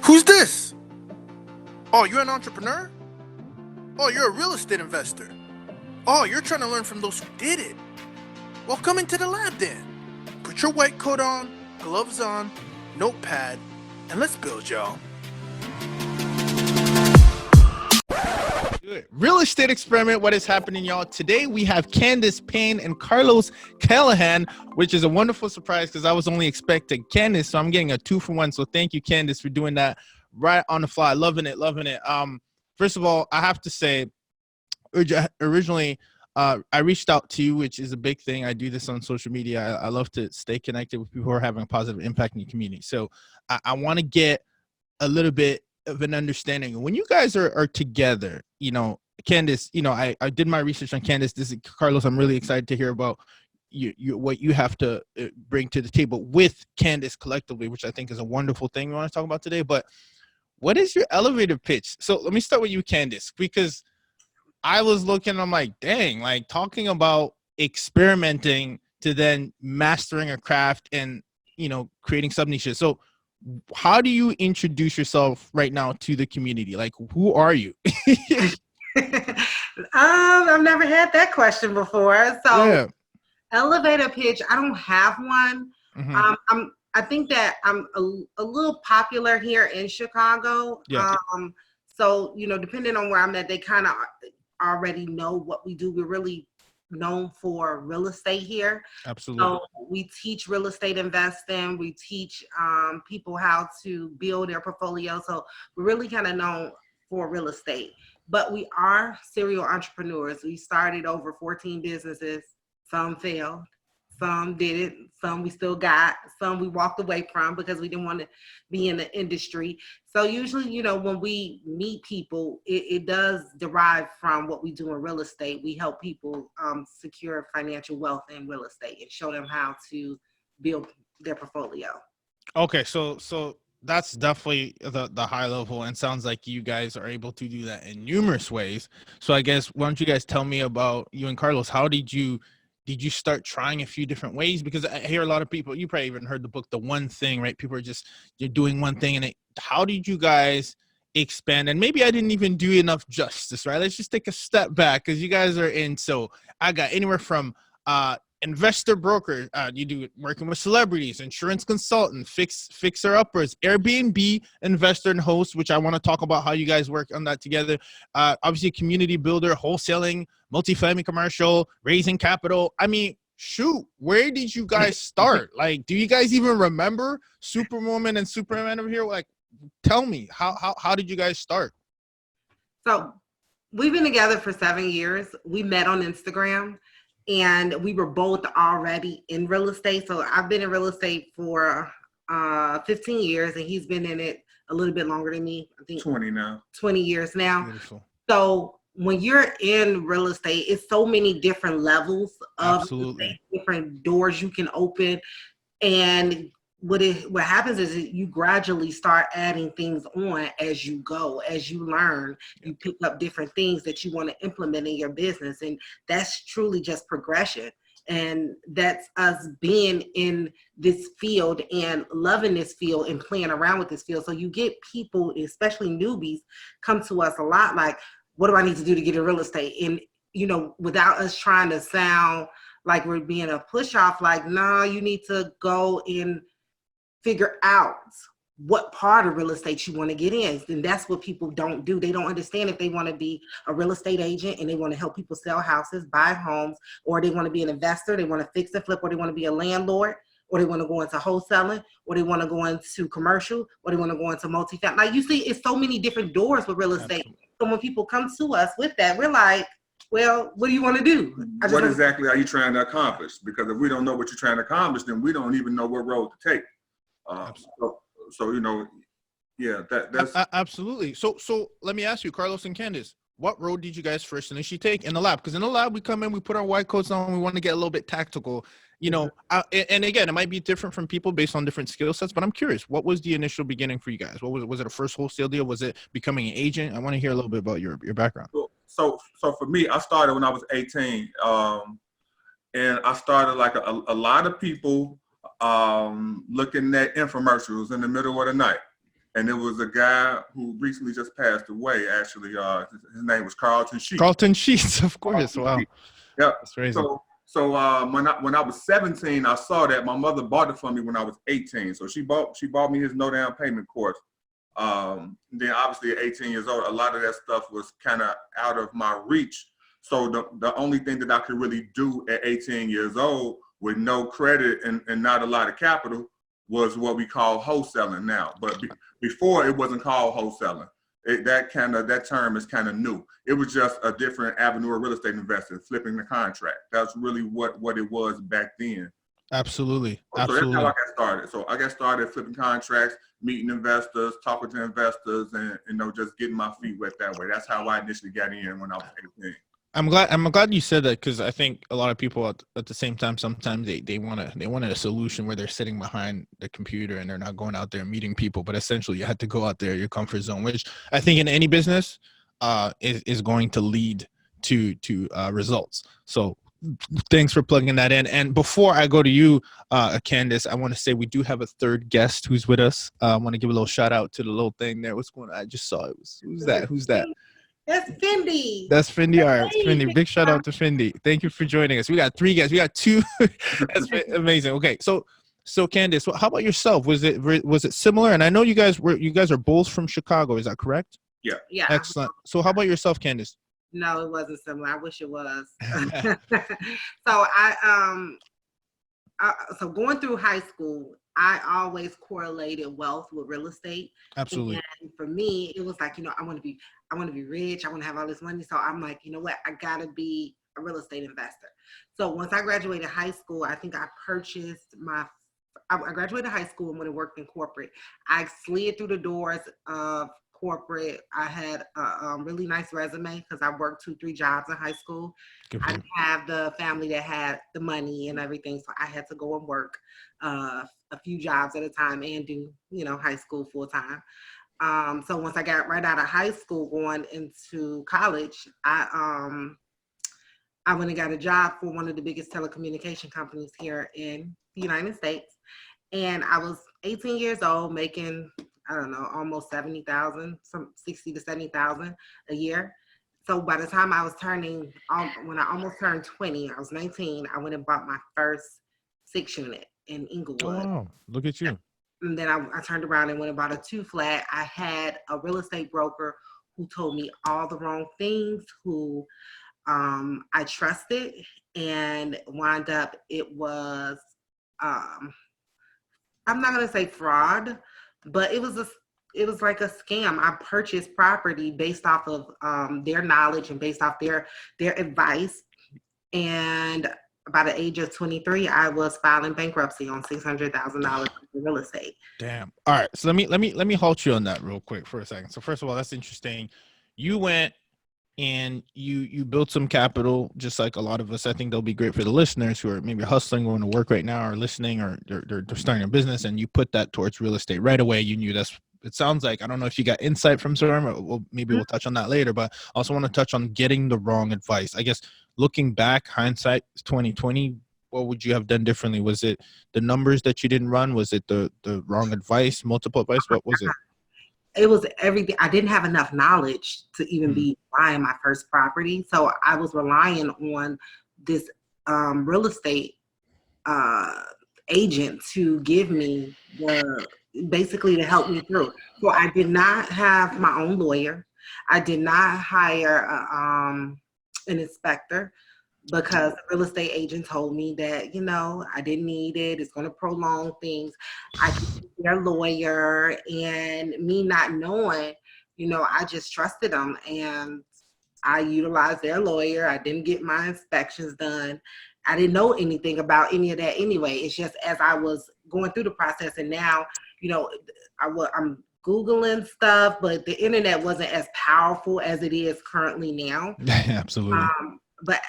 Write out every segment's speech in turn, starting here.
Who's this? Oh, you're an entrepreneur? Oh, you're a real estate investor. Oh, you're trying to learn from those who did it. Well, come into the lab then. Put your white coat on, gloves on, notepad, and let's build, y'all. Good. Real estate experiment. What is happening, y'all? Today we have Candice Payne and Carlos Callahan, which is a wonderful surprise because I was only expecting Candice, so I'm getting a 2-for-1. So thank you, Candice, for doing that right on the fly. Loving it, loving it. First of all, I have to say, originally, I reached out to you, which is a big thing. I do this on social media. I love to stay connected with people who are having a positive impact in the community. So I want to get a little bit of an understanding. When you guys are together, you know, Candice, you know, I did my research on Candice. This is Carlos. I'm really excited to hear about you what you have to bring to the table with Candice collectively, which I think is a wonderful thing we want to talk about today. But what is your elevator pitch? So let me start with you, Candice, because I was looking, I'm like, dang, like talking about experimenting to then mastering a craft and, you know, creating sub niches. So how do you introduce yourself right now to the community? Like, who are you? I've never had that question before. So Yeah. elevator pitch, I don't have one. Mm-hmm. I think that I'm a little popular here in Chicago. Yeah. So, you know, depending on where I'm at, they kind of already know what we do. We're really known for real estate here. Absolutely. So we teach real estate investing. We teach people how to build their portfolio. So we're really kind of known for real estate. But we are serial entrepreneurs. We started over 14 businesses. Some failed. Some did it. Some we still got. Some we walked away from because we didn't want to be in the industry. So usually, you know, when we meet people, it does derive from what we do in real estate. We help people secure financial wealth in real estate and show them how to build their portfolio. Okay, so that's definitely the high level, and sounds like you guys are able to do that in numerous ways. So I guess why don't you guys tell me about you and Carlos? How did you start trying a few different ways? Because I hear a lot of people, you probably even heard the book, The One Thing, right? People are just, you're doing one thing. And how did you guys expand? And maybe I didn't even do enough justice, right? Let's just take a step back because you guys are in. So I got anywhere from investor broker, you do working with celebrities, insurance consultant, fixer uppers, Airbnb investor and host, which I want to talk about how you guys work on that together. Obviously community builder, wholesaling, multifamily commercial, raising capital. I mean, shoot, where did you guys start? Like, do you guys even remember Superwoman and Superman over here? Like, tell me, how did you guys start? So we've been together for 7 years. We met on Instagram. And we were both already in real estate. So I've been in real estate for 15 years, and he's been in it a little bit longer than me. I think 20 years now. Beautiful. So when you're in real estate, it's so many different levels of Absolutely. different doors you can open. And what happens is you gradually start adding things on as you go, as you learn. You pick up different things that you want to implement in your business, and that's truly just progression. And that's us being in this field and loving this field and playing around with this field. So you get people, especially newbies, come to us a lot like, what do I need to do to get in real estate? And, you know, without us trying to sound like we're being a push off, like, no, you need to go and figure out what part of real estate you want to get in. And that's what people don't do. They don't understand if they want to be a real estate agent and they want to help people sell houses, buy homes, or they want to be an investor, they want to fix and flip, or they want to be a landlord, or they want to go into wholesaling, or they want to go into commercial, or they want to go into multifamily. Like, you see, it's so many different doors with real estate. Absolutely. So when people come to us with that, we're like, well, what do you want to do? What exactly are you trying to accomplish? Because if we don't know what you're trying to accomplish, then we don't even know what road to take. So you know, yeah, that's absolutely. So let me ask you, Carlos and Candice, what road did you guys first initially take in the lab? Because in the lab, we come in, we put our white coats on, we want to get a little bit tactical, you know. And again, it might be different from people based on different skill sets, but I'm curious, what was the initial beginning for you guys? What was it? Was it a first wholesale deal? Was it becoming an agent? I want to hear a little bit about your background. So for me, I started when I was 18, and I started like a lot of people looking at infomercials in the middle of the night. and there was a guy who recently just passed away. Actually, his name was Carlton Sheets. Carlton Sheets, of course. Wow. Yeah. That's crazy. So when I was 17, I saw that my mother bought it for me when I was 18. So she bought me his no down payment course. Then obviously at 18 years old, a lot of that stuff was kind of out of my reach. So the only thing that I could really do at 18 years old with no credit and not a lot of capital was what we call wholesaling now. But before, it wasn't called wholesaling. That term is kind of new. It was just a different avenue of real estate investing, flipping the contract. That's really what it was back then. Absolutely. So that's how I got started. So I got started flipping contracts, meeting investors, talking to investors, and just getting my feet wet that way. That's how I initially got in when I was 18. I'm glad you said that, because I think a lot of people at the same time, sometimes they want a solution where they're sitting behind the computer and they're not going out there and meeting people. But essentially, you have to go out there, your comfort zone, which I think in any business is going to lead to results. So thanks for plugging that in. And before I go to you, Candice, I want to say we do have a third guest who's with us. I want to give a little shout out to the little thing there. What's going on? I just saw it. Who's that? That's Fendi. That's Fendi. All right, Fendi. Big shout out to Fendi. Thank you for joining us. We got 3 guests. We got 2. That's amazing. Okay, so Candice, how about yourself? Was it similar? And I know you guys are both from Chicago. Is that correct? Yeah. Yeah. Excellent. So how about yourself, Candice? No, it wasn't similar. I wish it was. So going through high school, I always correlated wealth with real estate. Absolutely. And for me, it was like, I want to be rich. I want to have all this money. So I'm like, you know what? I gotta be a real estate investor. So once I graduated high school, I think I graduated high school and when I worked in corporate, I slid through the doors of corporate. I had a really nice resume because I worked 2-3 jobs in high school. I didn't have the family that had the money and everything, so I had to go and work a few jobs at a time and do high school full time. So once I got right out of high school going into college, I went and got a job for one of the biggest telecommunication companies here in the United States, and I was 18 years old making, I don't know, almost 70,000, some 60 to 70,000 a year. So by the time I was when I almost turned 20, I was 19, I went and bought my first 6 unit in Inglewood. Oh, look at you. And then I turned around and went and bought a 2 flat. I had a real estate broker who told me all the wrong things, who I trusted, and wound up, it was, I'm not going to say fraud, but it was like a scam. I purchased property based off of their knowledge and based off their advice. And by the age of 23, I was filing bankruptcy on $600,000 in real estate. Damn. All right. So let me halt you on that real quick for a second. So first of all, that's interesting. You went and you built some capital, just like a lot of us. I think they'll be great for the listeners who are maybe hustling, going to work right now, or listening, or they're starting a business, and you put that towards real estate right away. You knew it sounds like, I don't know if you got insight from Zoram, or maybe we'll touch on that later, but I also want to touch on getting the wrong advice. I guess looking back, hindsight 2020, what would you have done differently? Was it the numbers that you didn't run? Was it the wrong advice, multiple advice? What was it? It was everything. I didn't have enough knowledge to even be buying my first property. So I was relying on this real estate agent to give me basically to help me through. So I did not have my own lawyer. I did not hire an inspector, because the real estate agent told me that, I didn't need it. It's going to prolong things. I could be their lawyer, and me not knowing, I just trusted them, and I utilized their lawyer. I didn't get my inspections done. I didn't know anything about any of that anyway. It's just as I was going through the process, and now, I'm Googling stuff, but the internet wasn't as powerful as it is currently now. Absolutely. But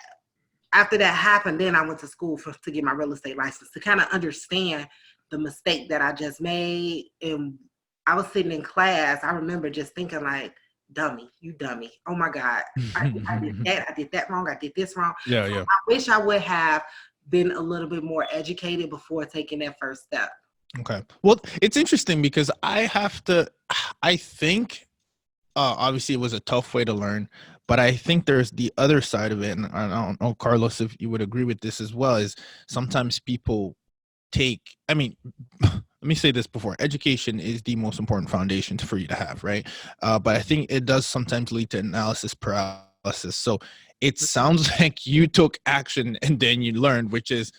after that happened, then I went to school to get my real estate license, to kind of understand the mistake that I just made. And I was sitting in class. I remember just thinking like, dummy, you dummy. Oh my God. I did that wrong. I did this wrong. Yeah. I wish I would have been a little bit more educated before taking that first step. Okay. Well, it's interesting because I think, obviously it was a tough way to learn, but I think there's the other side of it. And I don't know, Carlos, if you would agree with this as well, is sometimes people I mean, let me say this before, education is the most important foundation for you to have, right? But I think it does sometimes lead to analysis paralysis. So it sounds like you took action and then you learned, which is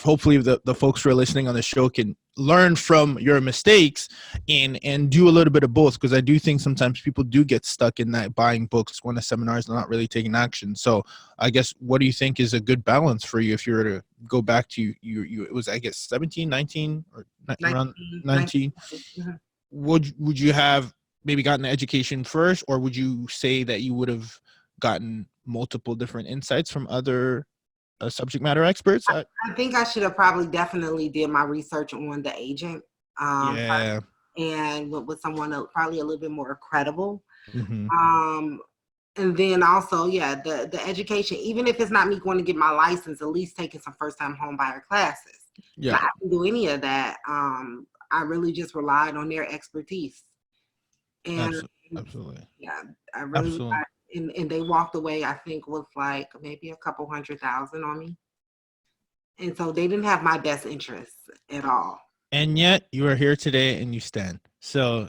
hopefully the folks who are listening on the show can learn from your mistakes and do a little bit of both, because I do think sometimes people do get stuck in that buying books, going to seminars, and not really taking action. So I guess, what do you think is a good balance for you if you were to go back to you it was, I guess, 17, 19, or around 19? Mhm. Would you have maybe gotten the education first, or would you say that you would have gotten multiple different insights from other subject matter experts? I think I should have probably definitely did my research on the agent, Yeah. and went with someone probably a little bit more credible. Hmm. Um, and then also, yeah, the education, even if it's not me going to get my license, at least taking some first time home buyer classes. Yeah. But I didn't do any of that. I really just relied on their expertise. And Absolutely. yeah, I really Absolutely. relied, and they walked away, I think, with like maybe a couple $100,000 on me. And so they didn't have my best interests at all. And yet you are here today and you stand. So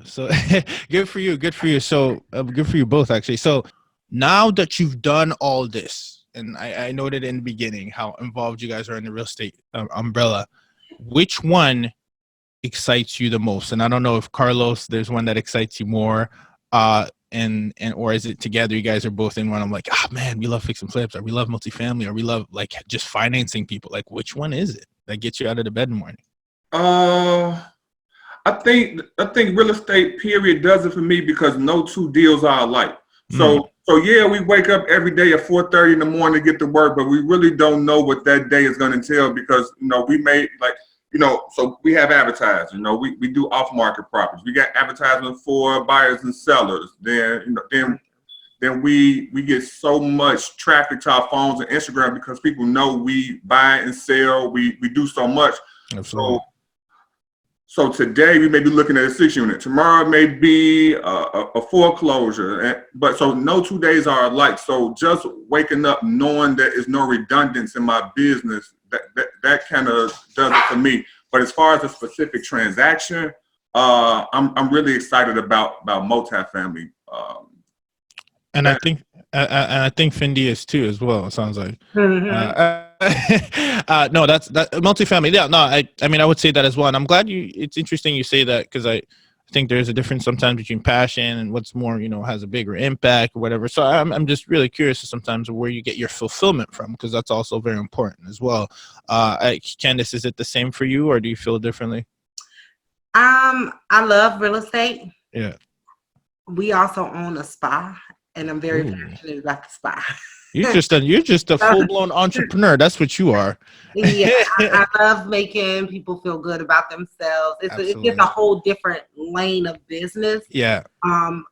good for you. Good for you. So good for you both, actually. So now that you've done all this, and I noted in the beginning how involved you guys are in the real estate umbrella, which one excites you the most? And I don't know if, Carlos, there's one that excites you more, and or is it together? You guys are both in one. I'm like, man, we love fix and flips, or we love multifamily, or we love like just financing people. Like, which one is it that gets you out of the bed in the morning? Uh, I think real estate period does it for me because no two deals are alike. So yeah, we wake up every day at 4:30 in the morning to get to work, but we really don't know what that day is going to entail because we made so we have advertising. We do off market properties. We got advertisement for buyers and sellers. Then we get so much traffic to our phones and Instagram because people know we buy and sell. We do so much. Absolutely. So today we may be looking at a 6-unit. Tomorrow may be a foreclosure. But so no 2 days are alike. So just waking up knowing that there's no redundance in my business, that kind of does it for me. But as far as a specific transaction, I'm really excited about multifamily. And I think Fendi is too as well. It sounds like. Mhm. No, that's multifamily. Yeah, no, I mean I would say that as well. And I'm glad it's interesting you say that, because I think there's a difference sometimes between passion and what's more, has a bigger impact or whatever. So I'm just really curious sometimes where you get your fulfillment from, because that's also very important as well. Candice, is it the same for you, or do you feel differently? I love real estate. Yeah. We also own a spa, and I'm very Ooh. passionate about the spa. You're just a full blown entrepreneur. That's what you are. Yeah, I love making people feel good about themselves. It's just Absolutely. a whole different lane of business. Yeah.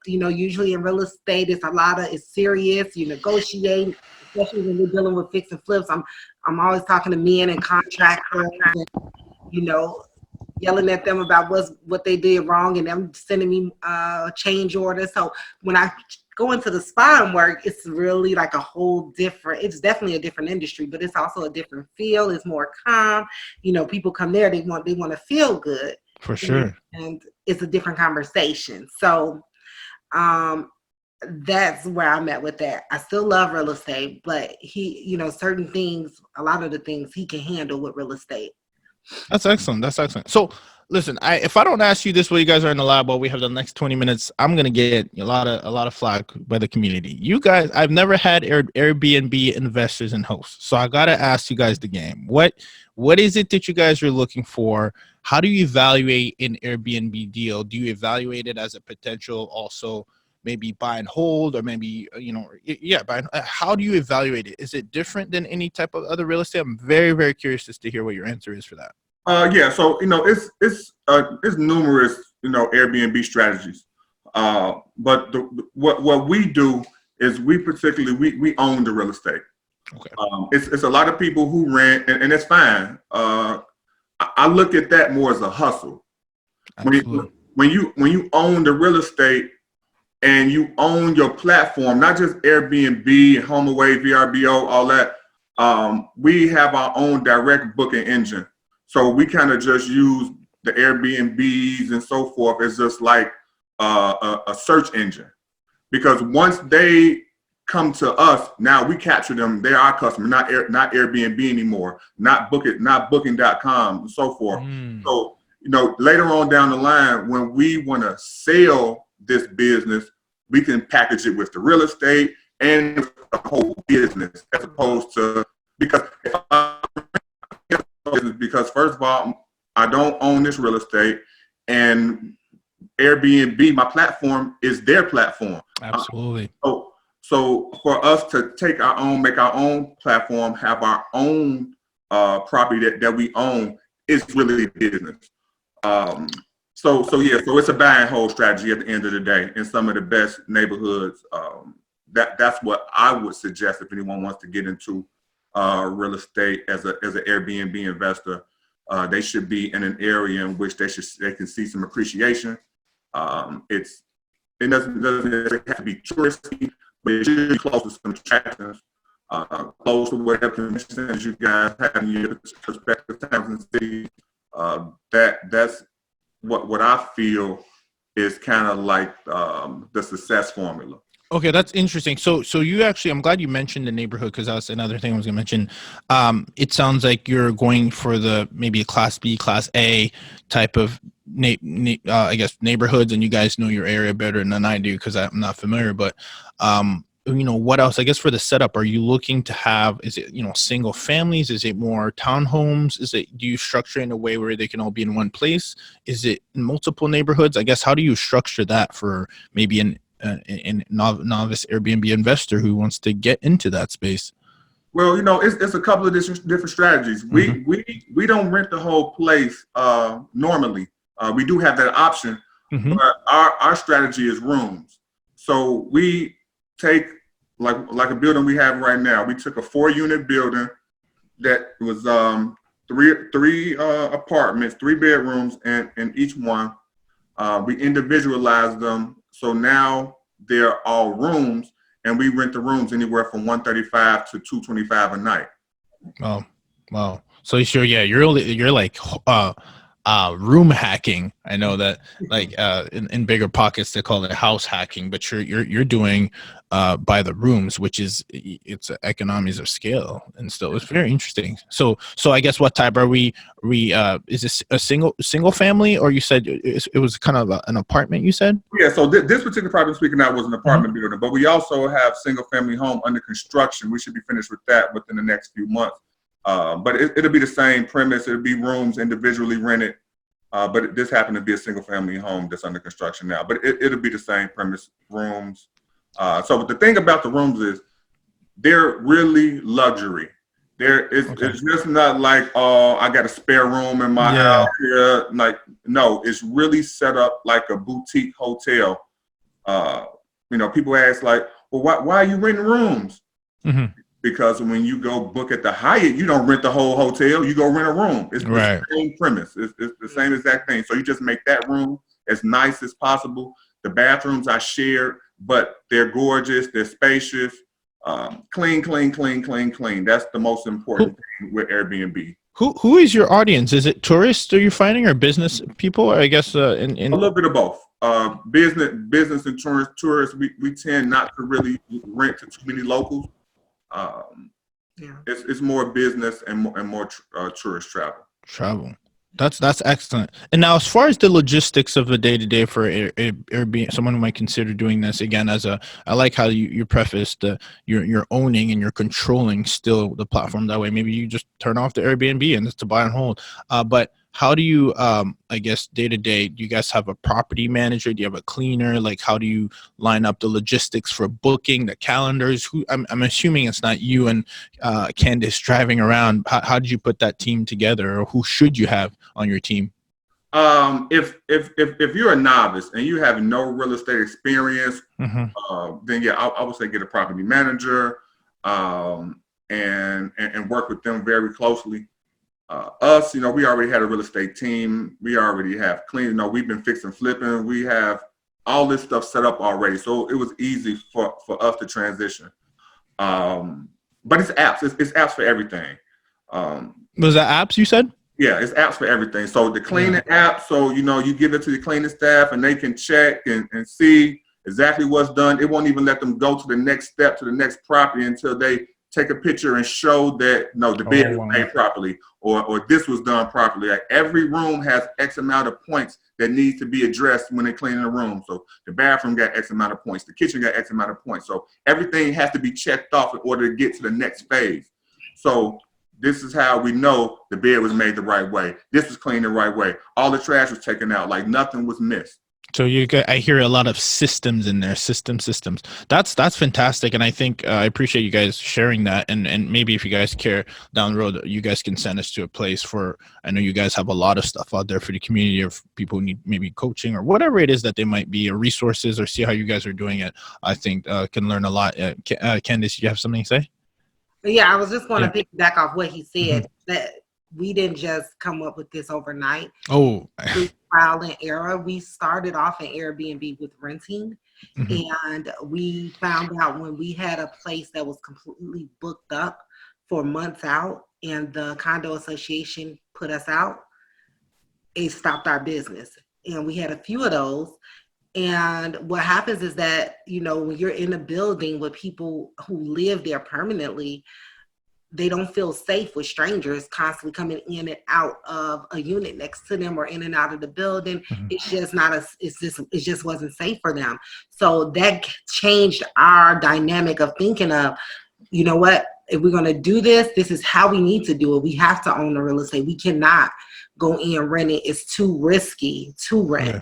Usually in real estate, it's serious. You negotiate, especially when you're dealing with fix and flips. I'm always talking to men and contractors, and, yelling at them about what they did wrong, and them sending me change orders. So when I go into the spa and work, it's really like it's definitely a different industry, but it's also a different feel. It's more calm. People come there, they want to feel good. For sure. And it's a different conversation. So that's where I'm at with that. I still love real estate, but he, certain things, a lot of the things he can handle with real estate. That's excellent. So listen, if I don't ask you this while you guys are in the lab, while we have the next 20 minutes, I'm gonna get a lot of flack by the community. You guys, I've never had Airbnb investors and hosts, so I gotta ask you guys the game. What is it that you guys are looking for? How do you evaluate an Airbnb deal? Do you evaluate it as a potential also maybe buy and hold, or maybe how do you evaluate it? Is it different than any type of other real estate? I'm very, very curious as to hear what your answer is for that. Yeah, so it's numerous Airbnb strategies, but what we do is we own the real estate. Okay. It's a lot of people who rent, and it's fine. I look at that more as a hustle. Absolutely. When you own the real estate and you own your platform, not just Airbnb, HomeAway, VRBO, all that. We have our own direct booking engine, so we kind of just use the Airbnbs and so forth as just like a search engine. Because once they come to us, now we capture them. They're our customer, not Airbnb anymore, not booking.com and so forth. So, later on down the line, when we want to sell this business, we can package it with the real estate and the whole business, as opposed to, because first of all, I don't own this real estate, and Airbnb, my platform, is their platform. Absolutely. So for us to make our own platform, have our own property that we own, is really business. So it's a buy and hold strategy at the end of the day in some of the best neighborhoods. That's what I would suggest if anyone wants to get into real estate as an Airbnb investor. They should be in an area in which they can see some appreciation. It doesn't have to be touristy, but it should be close to some attractions, close to whatever conventions you guys have in your respective towns and cities. That's what I feel is kind of like the success formula. Okay, that's interesting. So you actually, I'm glad you mentioned the neighborhood, because that's another thing I was going to mention. It sounds like you're going for maybe a Class B, Class A type of I guess neighborhoods, and you guys know your area better than I do because I'm not familiar. But what else? I guess for the setup, are you looking to have? Is it single families? Is it more townhomes? Do you structure it in a way where they can all be in one place? Is it in multiple neighborhoods? I guess how do you structure that for maybe an novice Airbnb investor who wants to get into that space? Well, it's a couple of different strategies. Mm-hmm. We don't rent the whole place normally. We do have that option, Mm-hmm. but our strategy is rooms. So we take like a building we have right now. We took a 4-unit building that was three apartments, 3 bedrooms, and each one. We individualized them. So now they're all rooms, and we rent the rooms anywhere from $135 to $225 a night. Oh, wow. So sure, yeah, you're like room hacking. I know that, like in bigger pockets they call it house hacking, but you're doing by the rooms, which it's economies of scale, and still it's very interesting. So I guess what type are we? Is this a single family, or you said it was kind of an apartment? You said. Yeah. So this particular property speaking out was an apartment building, but we also have single family home under construction. We should be finished with that within the next few months. But it'll be the same premise. It'll be rooms individually rented. But this happened to be a single family home that's under construction now. But it'll be the same premise, rooms. So the thing about the rooms is they're really luxury. It's just not like, oh, I got a spare room in my house here. Like, no, it's really set up like a boutique hotel. People ask like, well, why are you renting rooms? Mm-hmm. Because when you go book at the Hyatt, you don't rent the whole hotel. You go rent a room. It's the same premise. It's the same exact thing. So you just make that room as nice as possible. The bathrooms are shared, but they're gorgeous. They're spacious. Clean. That's the most important thing with Airbnb. Who is your audience? Is it tourists are you finding, or business people? I guess A little bit of both. Business and tourists. We tend not to really rent to too many locals. It's more business and more tourist travel. That's excellent. And now, as far as the logistics of the day-to-day for Airbnb, someone who might consider doing this again, I like how you prefaced you're owning and you're controlling still the platform that way. Maybe you just turn off the Airbnb and it's to buy and hold. But how do you, I guess, day-to-day, do you guys have a property manager? Do you have a cleaner? Like, how do you line up the logistics for booking, the calendars? I'm assuming it's not you and Candice driving around. How did you put that team together, or who should you have on your team? If you're a novice and you have no real estate experience, then I would say get a property manager and work with them very closely. Us, we already had a real estate team. We already have clean, we've been fixing flipping. We have all this stuff set up already. So it was easy for us to transition. But it's apps. It's apps for everything. Was that apps you said? Yeah, it's apps for everything. So the cleaning app, so, you give it to the cleaning staff and they can check and see exactly what's done. It won't even let them go to the next step, to the next property until they take a picture and show that, the bed was made properly or this was done properly. Like every room has X amount of points that needs to be addressed when they're cleaning the room. So the bathroom got X amount of points. The kitchen got X amount of points. So everything has to be checked off in order to get to the next phase. So this is how we know the bed was made the right way. This was cleaned the right way. All the trash was taken out. Like nothing was missed. So I hear a lot of systems in there, systems. That's fantastic, and I think I appreciate you guys sharing that. And maybe if you guys care down the road, you guys can send us to a place for. I know you guys have a lot of stuff out there for the community of people who need maybe coaching or whatever it is that they might be, or resources, or see how you guys are doing it. I think can learn a lot. Candice, you have something to say? Yeah, I was just going to pick back off what he said, that we didn't just come up with this overnight. Oh, through trial and error. We started off in Airbnb with renting, and we found out when we had a place that was completely booked up for months out, and the condo association put us out, it stopped our business. And we had a few of those. And what happens is that, when you're in a building with people who live there permanently, they don't feel safe with strangers constantly coming in and out of a unit next to them or in and out of the building. It's just it just wasn't safe for them. So that changed our dynamic of thinking of, you know what, if we're going to do this, this is how we need to do it. We have to own the real estate. We cannot go in and rent it. It's too risky to rent.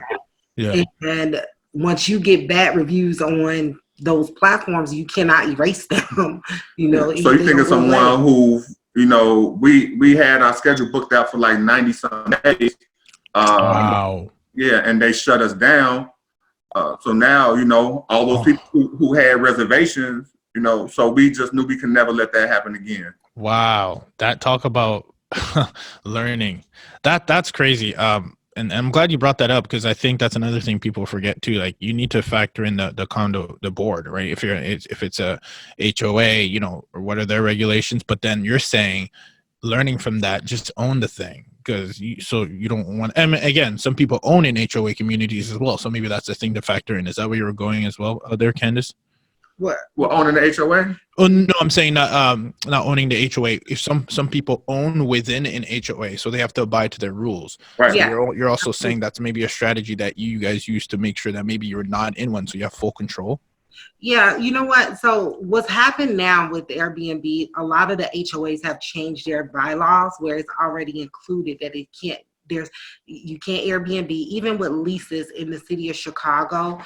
Yeah. And once you get bad reviews on those platforms, you cannot erase them. So you think of someone who, we had our schedule booked out for like 90 some days. Wow. Yeah, and they shut us down. So now, all those people who had reservations, so we just knew we could never let that happen again. Wow. That talk about learning. That's crazy. And I'm glad you brought that up, because I think that's another thing people forget too. Like, you need to factor in the condo, the board, right? If it's a HOA, or what are their regulations? But then you're saying, learning from that, just own the thing, because you don't want. And again, some people own in HOA communities as well, so maybe that's a thing to factor in. Is that where you were going as well, there, Candice? What? Well, owning the HOA? Oh no, I'm saying not owning the HOA. If some people own within an HOA, so they have to abide to their rules. Right. So you're also saying that's maybe a strategy that you guys use to make sure that maybe you're not in one, so you have full control. Yeah, you know what? So what's happened now with the Airbnb, a lot of the HOAs have changed their bylaws where it's already included that you can't Airbnb, even with leases in the city of Chicago.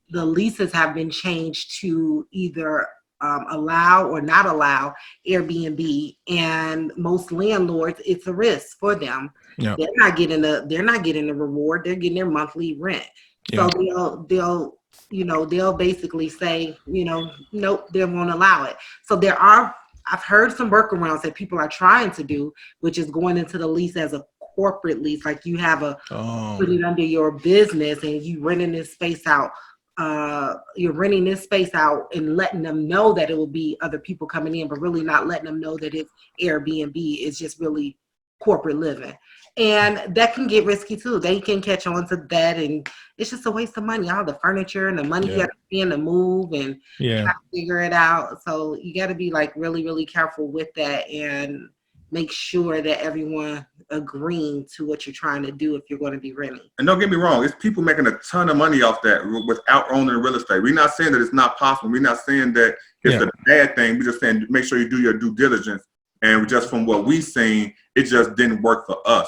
The leases have been changed to either allow or not allow Airbnb, and most landlords, it's a risk for them. They're not getting the reward. They're getting their monthly rent. So they'll basically say, nope, they won't allow it. So I've heard some workarounds that people are trying to do, which is going into the lease as a corporate lease, like you have put it under your business and you renting this space out. You're renting this space out and letting them know that it will be other people coming in, but really not letting them know that it's Airbnb. It's just really corporate living. And that can get risky too. They can catch on to that, and it's just a waste of money. All the furniture and the money you have to spend to move and try to figure it out. So you got to be like really, really careful with that and make sure that everyone agreeing to what you're trying to do if you're going to be renting. And don't get me wrong, it's people making a ton of money off that without owning real estate. We're not saying that it's not possible. We're not saying that it's a bad thing. We're just saying make sure you do your due diligence. And just from what we've seen, it just didn't work for us.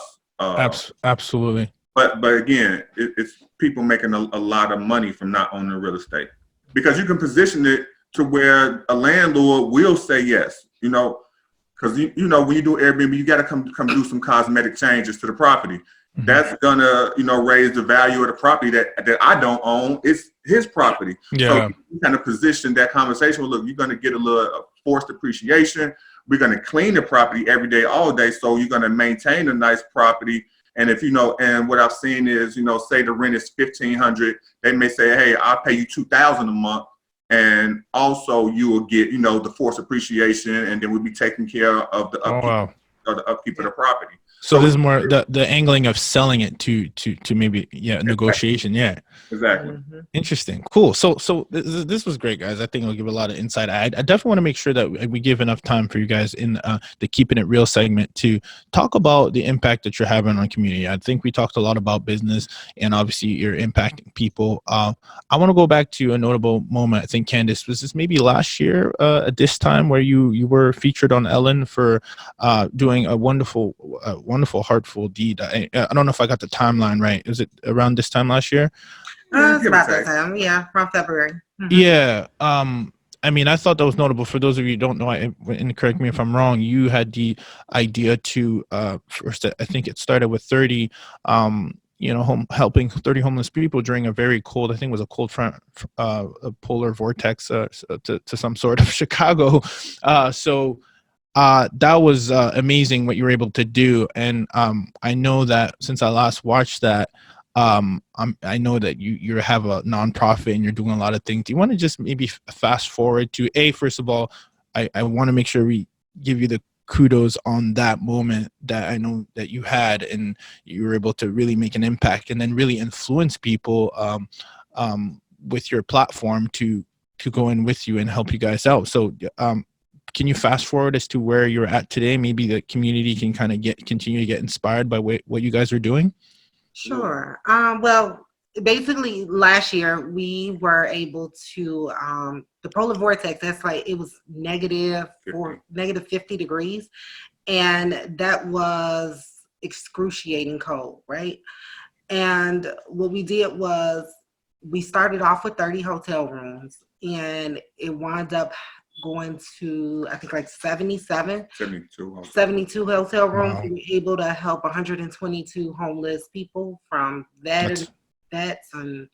Absolutely. But again, it's people making a lot of money from not owning real estate, because you can position it to where a landlord will say yes, because when you do Airbnb, you got to come do some cosmetic changes to the property. Mm-hmm. That's gonna raise the value of the property that I don't own. It's his property. So you kind of position that conversation with, look, you're gonna get a little forced appreciation. we're going to clean the property every day, all day. So you're going to maintain a nice property. And if, and what I've seen is, say the rent is $1,500, they may say, hey, I'll pay you $2,000 a month. And also you will get, the forced appreciation, and then we'll be taking care of the upkeep, of the upkeep of the property. So this is more the angling of selling it to maybe negotiation. Yeah. Exactly. Mm-hmm. Interesting. Cool. So this was great, guys. I think it'll give a lot of insight. I definitely want to make sure that we give enough time for you guys in the Keeping It Real segment to talk about the impact that you're having on the community. I think we talked a lot about business, and obviously you're impacting people. I want to go back to a notable moment. I think, Candice, was this maybe last year at this time where you were featured on Ellen for doing a wonderful, heartful deed. I don't know if I got the timeline right. Is it around this time last year? It's about that time, around February. Mm-hmm. Yeah. I mean, I thought that was notable. For those of you who don't know, and correct me if I'm wrong, you had the idea to first, I think it started with 30, helping 30 homeless people during a very cold, I think it was a cold front, a polar vortex to some sort of Chicago. So that was amazing what you were able to do. And I know that since I last watched that, I know that you have a nonprofit and you're doing a lot of things. Do you want to just maybe fast forward to first of all, I want to make sure we give you the kudos on that moment that I know that you had, and you were able to really make an impact and then really influence people with your platform to go in with you and help you guys out. So can you fast forward as to where you're at today? Maybe the community can kind of continue to get inspired by what you guys are doing. Sure. Well, basically last year we were able to, the polar vortex, that's like, it was negative 50 degrees. And that was excruciating cold, right? And what we did was we started off with 30 hotel rooms, and it wound up going to, I think, like 72 hotel rooms. Wow. We were able to help 122 homeless people, from vets and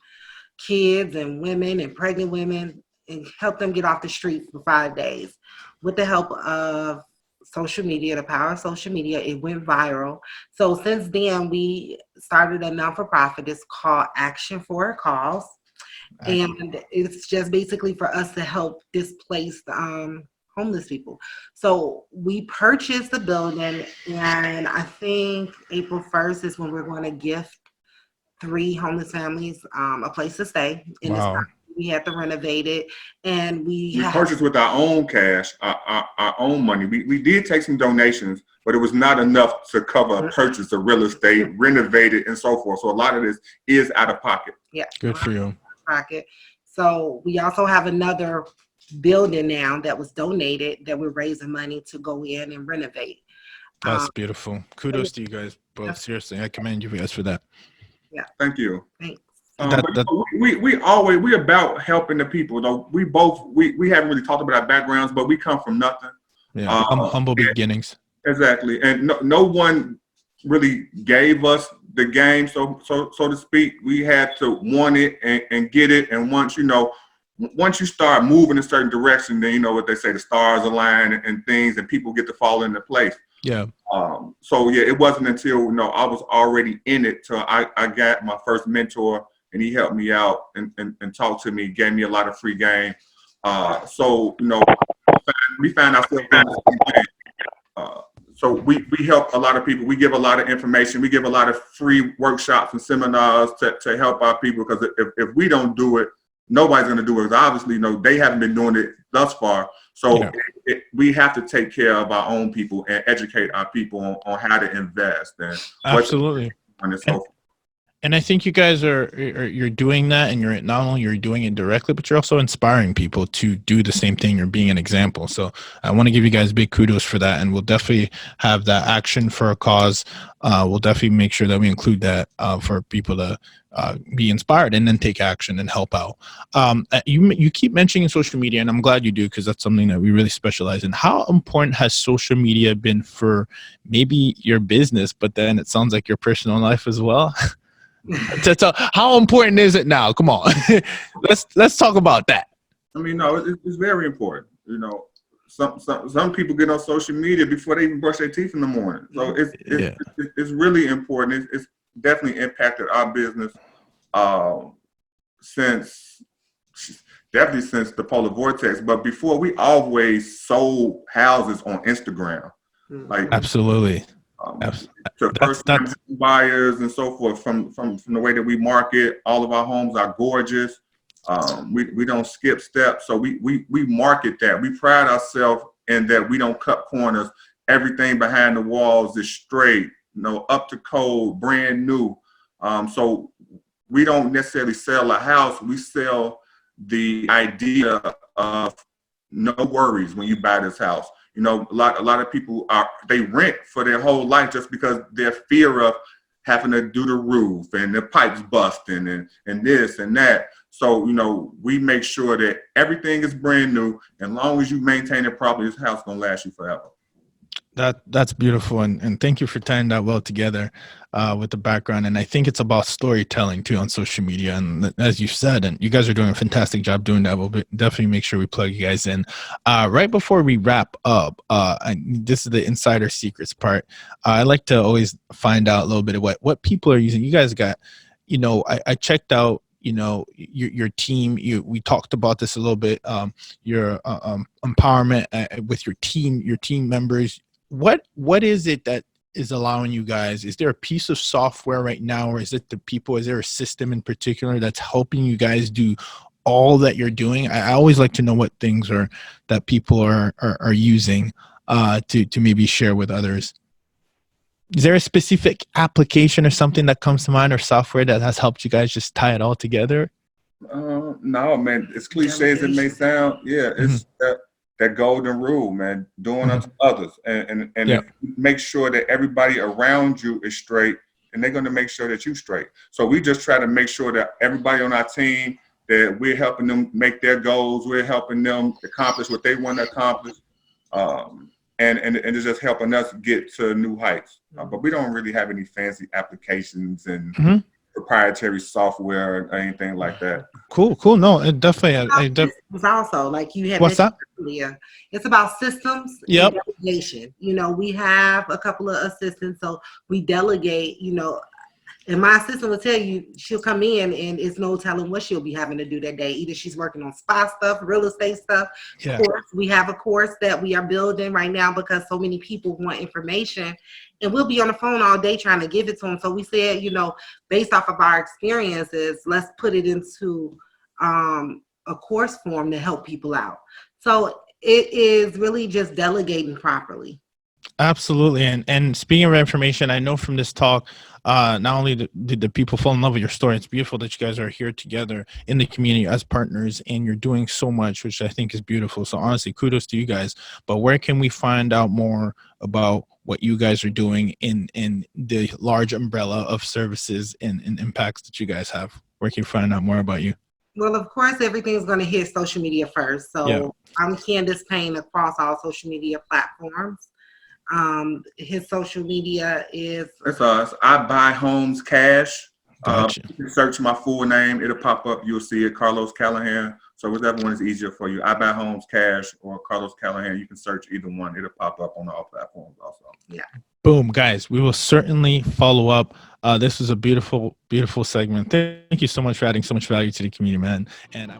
kids and women and pregnant women, and help them get off the streets for 5 days. With the help of social media, the power of social media, it went viral. So since then, we started a non-for-profit. It's called Action for a Cause. And it's just basically for us to help displaced homeless people. So we purchased the building, and I think April 1st is when we're going to gift 3 homeless families a place to stay. In this time, we had to renovate it, and we purchased with our own cash, our own money. We did take some donations, but it was not enough to cover a purchase of real estate, renovate it, and so forth. So a lot of this is out of pocket. Yeah. Good for you. Pocket. So we also have another building now that was donated that we're raising money to go in and renovate. That's beautiful. Kudos to you guys both. Seriously, I commend you guys for that. Yeah. Thank you. Thanks. We about helping the people, though. We haven't really talked about our backgrounds, but we come from nothing. Yeah. Humble beginnings. Exactly. And no one really gave us the game, so to speak. We had to want it and get it. And once you start moving in a certain direction, then you know what they say, the stars align and things, and people get to fall into place. Yeah. So yeah, it wasn't until I was already in it till I got my first mentor, and he helped me out and talked to me, gave me a lot of free game. So we found ourselves in this game. So we help a lot of people. We give a lot of information. We give a lot of free workshops and seminars to help our people, because if we don't do it, nobody's going to do it. Obviously, they haven't been doing it thus far. So we have to take care of our own people and educate our people on how to invest. And absolutely. And I think you guys you're doing that, and you're not only doing it directly, but you're also inspiring people to do the same thing. You're being an example. So I want to give you guys big kudos for that, and we'll definitely have that Action for a Cause. We'll definitely make sure that we include that for people to be inspired and then take action and help out. You keep mentioning social media, and I'm glad you do, because that's something that we really specialize in. How important has social media been for maybe your business, but then it sounds like your personal life as well? How important is it now? Come on, let's talk about that. I mean, no, it's very important. some people get on social media before they even brush their teeth in the morning. So it's really important. It's definitely impacted our business since the polar vortex. But before, we always sold houses on Instagram, like absolutely. To first-time buyers and so forth. From the way that we market, all of our homes are gorgeous. We don't skip steps, so we market that. We pride ourselves in that we don't cut corners. Everything behind the walls is straight, up to code, brand new. So we don't necessarily sell a house. We sell the idea of no worries when you buy this house. A lot of people they rent for their whole life just because their fear of having to do the roof and the pipes busting and this and that. So, we make sure that everything is brand new. And as long as you maintain it properly, this house is going to last you forever. That's beautiful. And thank you for tying that well together with the background. And I think it's about storytelling too on social media. And as you said, and you guys are doing a fantastic job doing that. We'll definitely make sure we plug you guys in. Right before we wrap up, and this is the insider secrets part. I like to always find out a little bit of what people are using. You guys got, I checked out, your team. We talked about this a little bit. Your empowerment with your team members. What is it that is allowing you guys? Is there a piece of software right now, or is it the people? Is there a system in particular that's helping you guys do all that you're doing? I always like to know what things are that people are using to maybe share with others. Is there a specific application or something that comes to mind, or software that has helped you guys just tie it all together? No, man. As cliche as it may sound, it's that golden rule, man. Doing unto others, and make sure that everybody around you is straight, and they're going to make sure that you're straight. So we just try to make sure that everybody on our team, that we're helping them make their goals, we're helping them accomplish what they want to accomplish. And it's just helping us get to new heights. But we don't really have any fancy applications and proprietary software or anything like that. Cool. No, it definitely. It's also like you had What's mentioned that? earlier. It's about systems Yep. and delegation. We have a couple of assistants, so we delegate. And my assistant will tell you, she'll come in and it's no telling what she'll be having to do that day. Either she's working on spa stuff, real estate stuff. Yeah. Course, we have a course that we are building right now because so many people want information. And we'll be on the phone all day trying to give it to them. So we said, based off of our experiences, let's put it into a course form to help people out. So it is really just delegating properly. Absolutely. And speaking of information, I know from this talk, not only did the people fall in love with your story, it's beautiful that you guys are here together in the community as partners, and you're doing so much, which I think is beautiful. So honestly, kudos to you guys. But where can we find out more about what you guys are doing in the large umbrella of services and impacts that you guys have? Where can you find out more about you? Well, of course, everything's going to hit social media first. So I'm Candice Payne across all social media platforms. His social media is it's us. I buy homes cash. Gotcha. You can search my full name, it'll pop up, you'll see it, Carlos Callahan. So whichever one is easier for you, I buy homes cash or Carlos Callahan, you can search either one, it'll pop up on all platforms also. Boom, guys, we will certainly follow up. This was a beautiful segment. Thank you so much for adding so much value to the community, man. And